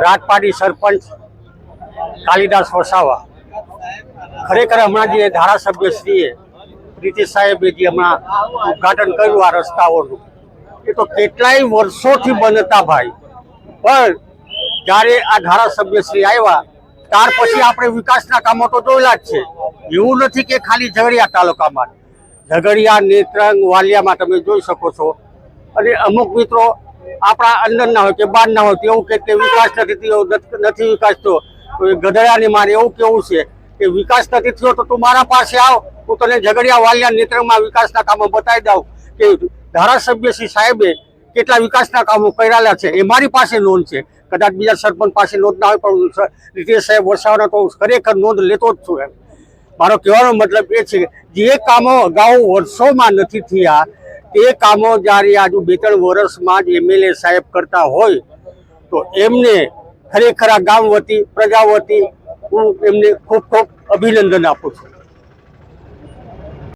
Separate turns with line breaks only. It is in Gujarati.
રાજપાટી સરપંચ કાલિદાસ વસાવા ખરેખર હમણાં જે ધારાસભ્યશ્રીએ પ્રીતિશ સાહેબે જે હમણાં ઉદ્ઘાટન કર્યું આ રસ્તાઓનું, એ તો કેટલાય વર્ષોથી બંધ હતા ભાઈ. પણ જ્યારે આ ધારાસભ્યશ્રી આવ્યા ત્યાર પછી આપણે વિકાસના કામો તો જોયેલા જ છે. એવું નથી કે ખાલી ઝઘડિયા તાલુકામાં, ઝઘડિયા, નેત્રંગ, વાલિયામાં તમે જોઈ શકો છો. અને અમુક મિત્રો આપણા અંદરના હોય કે બહારના હોય એવું કે વિકાસ નથી વિકાસ થયો. ગધડાની મારે એવું કેવું છે કે વિકાસ નથી થયો તો તું મારા પાસે આવ, હું તને ઝઘડિયા, વાલિયા, નેત્રંગમાં વિકાસના કામો બતાવી દઉં કે ધારાસભ્ય શ્રી સાહેબે કેટલા વિકાસના કામો કરેલા છે. એ મારી પાસે નોંધ છે. કદાચ બીજા સરપંચ પાસે નોંધ ના હોય, પણ પ્રીતિશ સાહેબ વસાવાના તો ખરેખર નોંધ લેતો જ છું. એમ મારો કહેવાનો મતલબ એ છે કે જે કામો અગાઉ વર્ષોમાં નથી થયા તે કામો જ્યારે આજુ 2-3 વર્ષમાં જ એમએલએ સાહેબ કરતા હોય તો એમને ખરેખર આ ગામ વતી, પ્રજા વતી હું એમને ખૂબ ખૂબ અભિનંદન આપું છું.